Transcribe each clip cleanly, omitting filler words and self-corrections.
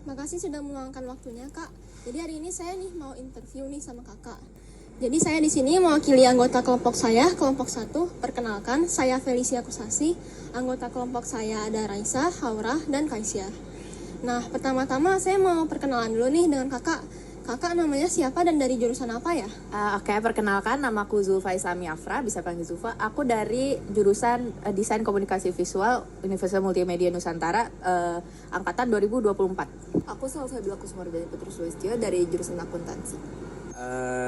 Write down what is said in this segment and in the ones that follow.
Makasih sudah meluangkan waktunya, Kak. Jadi hari ini saya mau interview sama Kakak. Jadi saya di sini mewakili anggota kelompok saya, kelompok 1. Perkenalkan, saya Felicia Kusasi. Anggota kelompok saya ada Raisa, Haura, dan Kaisya. Nah, pertama-tama saya mau perkenalan dulu dengan Kakak. Kakak namanya siapa dan dari jurusan apa ya? Oke, perkenalkan, namaku Zulfa Islami Afra, bisa panggil Zulfa. Aku dari jurusan Desain Komunikasi Visual Universitas Multimedia Nusantara, angkatan 2024. Aku Salsabila Kusumardani Petrus Sulistyo dari jurusan akuntansi.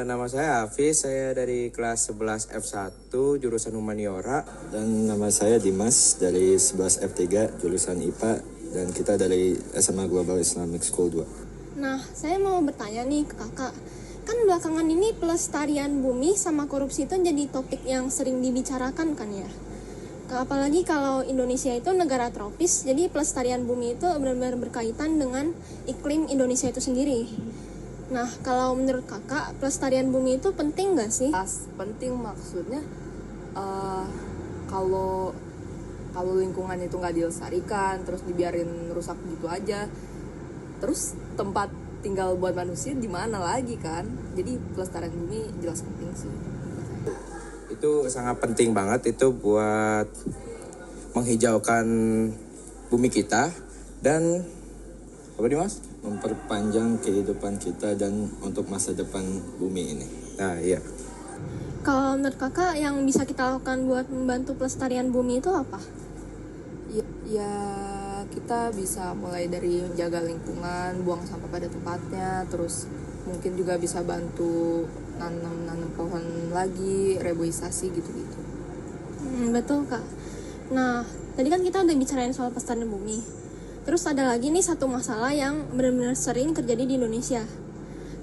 Nama saya Hafiz, saya dari kelas 11 F1 jurusan Humaniora. Dan nama saya Dimas dari 11 F3 jurusan IPA, dan kita dari SMA Global Islamic School 2. Nah, saya mau bertanya ke Kakak. Kan belakangan ini pelestarian bumi sama korupsi itu jadi topik yang sering dibicarakan kan ya? Apalagi kalau Indonesia itu negara tropis, jadi pelestarian bumi itu benar-benar berkaitan dengan iklim Indonesia itu sendiri. Nah, kalau menurut Kakak, pelestarian bumi itu penting nggak sih? Penting maksudnya kalau lingkungan itu nggak dilestarikan, terus dibiarin rusak gitu aja, terus tempat tinggal buat manusia di mana lagi kan? Jadi pelestarian bumi jelas penting sih. Itu sangat penting banget itu buat menghijaukan bumi kita dan apa nih Mas? Memperpanjang kehidupan kita dan untuk masa depan bumi ini. Nah, iya. Kalau menurut Kakak yang bisa kita lakukan buat membantu pelestarian bumi itu apa? Ya kita bisa mulai dari jaga lingkungan, buang sampah pada tempatnya, terus mungkin juga bisa bantu nanam pohon lagi, reboisasi gitu-gitu. Betul, Kak. Nah, tadi kan kita udah bicarain soal pelestarian bumi. Terus ada lagi satu masalah yang benar-benar sering terjadi di Indonesia.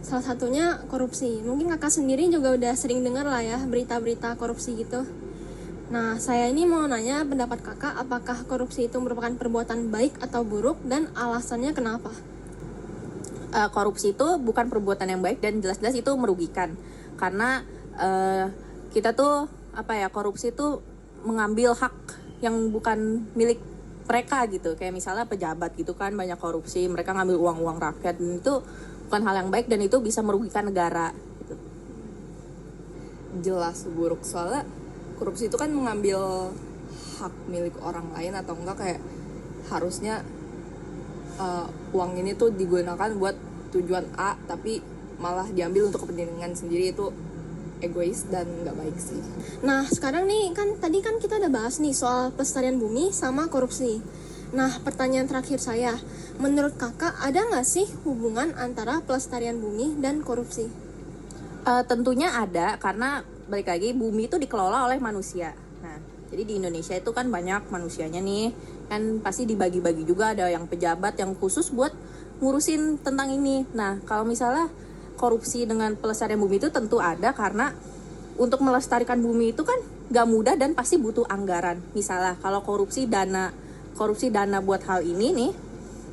Salah satunya korupsi. Mungkin Kakak sendiri juga udah sering dengar lah ya berita-berita korupsi gitu. Nah, saya ini mau nanya pendapat Kakak, apakah korupsi itu merupakan perbuatan baik atau buruk dan alasannya kenapa? Korupsi itu bukan perbuatan yang baik dan jelas-jelas itu merugikan. Karena kita tuh korupsi itu mengambil hak yang bukan milik mereka gitu. Kayak misalnya pejabat gitu kan banyak korupsi, mereka ngambil uang-uang rakyat, dan itu bukan hal yang baik dan itu bisa merugikan negara gitu. Jelas buruk, soalnya korupsi itu kan mengambil hak milik orang lain, atau enggak kayak harusnya uang ini tuh digunakan buat tujuan A tapi malah diambil untuk kepentingan sendiri. Itu egois dan nggak baik sih. Nah, sekarang tadi kita udah bahas soal pelestarian bumi sama korupsi. Nah, pertanyaan terakhir saya, menurut Kakak ada nggak sih hubungan antara pelestarian bumi dan korupsi? Tentunya ada, karena balik lagi bumi itu dikelola oleh manusia. Nah, jadi di Indonesia itu kan banyak manusianya nih, kan pasti dibagi-bagi juga, ada yang pejabat yang khusus buat ngurusin tentang ini. Nah, kalau misalnya korupsi dengan pelestarian bumi itu tentu ada, karena untuk melestarikan bumi itu kan gak mudah dan pasti butuh anggaran. Misalnya kalau korupsi dana buat hal ini nih,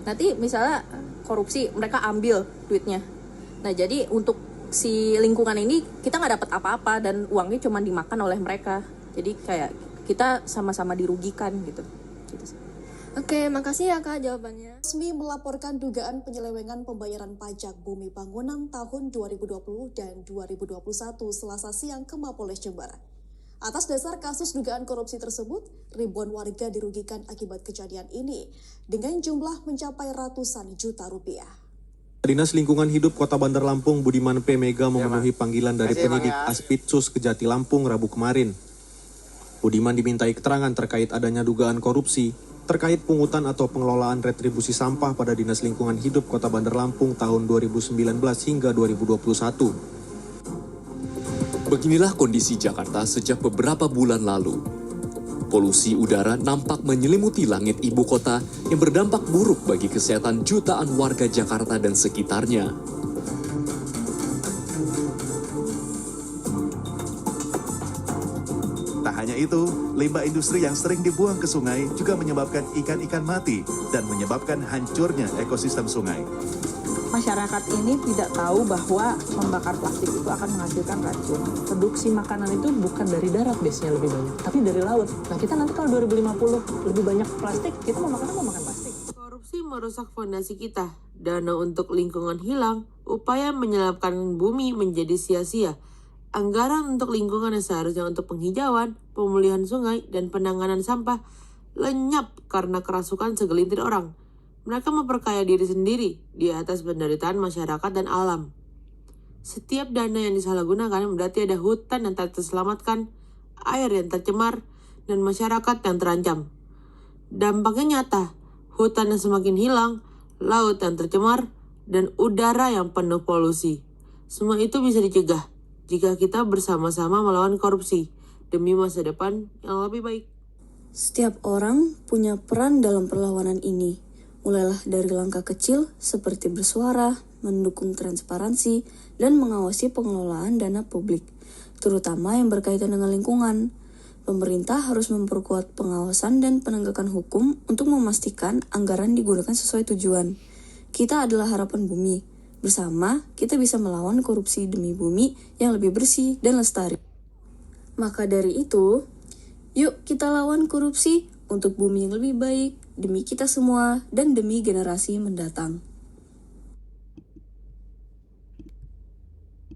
nanti misalnya korupsi mereka ambil duitnya. Nah, jadi untuk si lingkungan ini kita nggak dapat apa-apa dan uangnya cuma dimakan oleh mereka. Jadi kayak kita sama-sama dirugikan gitu. Oke, makasih ya Kak jawabannya. Resmi melaporkan dugaan penyelewengan pembayaran pajak bumi bangunan tahun 2020 dan 2021 Selasa siang ke Mapolres Jember. Atas dasar kasus dugaan korupsi tersebut, ribuan warga dirugikan akibat kejadian ini dengan jumlah mencapai ratusan juta rupiah. Dinas Lingkungan Hidup Kota Bandar Lampung Budiman P. Mega memenuhi panggilan dari penyidik Aspitsus Kejati Lampung Rabu kemarin. Budiman dimintai keterangan terkait adanya dugaan korupsi terkait pungutan atau pengelolaan retribusi sampah pada Dinas Lingkungan Hidup Kota Bandar Lampung tahun 2019 hingga 2021. Beginilah kondisi Jakarta sejak beberapa bulan lalu. Polusi udara nampak menyelimuti langit ibu kota yang berdampak buruk bagi kesehatan jutaan warga Jakarta dan sekitarnya. Tak hanya itu, limbah industri yang sering dibuang ke sungai juga menyebabkan ikan-ikan mati dan menyebabkan hancurnya ekosistem sungai. Masyarakat ini tidak tahu bahwa membakar plastik itu akan menghasilkan racun. Produksi makanan itu bukan dari darat biasanya lebih banyak, tapi dari laut. Nah, kita nanti kalau 2050 lebih banyak plastik, kita mau makan plastik. Korupsi merusak fondasi kita. Dana untuk lingkungan hilang, upaya menyelapkan bumi menjadi sia-sia. Anggaran untuk lingkungan yang seharusnya untuk penghijauan, pemulihan sungai, dan penanganan sampah lenyap karena kerasukan segelintir orang. Mereka memperkaya diri sendiri di atas penderitaan masyarakat dan alam. Setiap dana yang disalahgunakan berarti ada hutan yang tak terselamatkan, air yang tercemar, dan masyarakat yang terancam. Dampaknya nyata, hutan yang semakin hilang, laut yang tercemar, dan udara yang penuh polusi. Semua itu bisa dicegah jika kita bersama-sama melawan korupsi demi masa depan yang lebih baik. Setiap orang punya peran dalam perlawanan ini. Mulailah dari langkah kecil seperti bersuara, mendukung transparansi, dan mengawasi pengelolaan dana publik, terutama yang berkaitan dengan lingkungan. Pemerintah harus memperkuat pengawasan dan penegakan hukum untuk memastikan anggaran digunakan sesuai tujuan. Kita adalah harapan bumi. Bersama, kita bisa melawan korupsi demi bumi yang lebih bersih dan lestari. Maka dari itu, yuk kita lawan korupsi untuk bumi yang lebih baik, demi kita semua, dan demi generasi mendatang.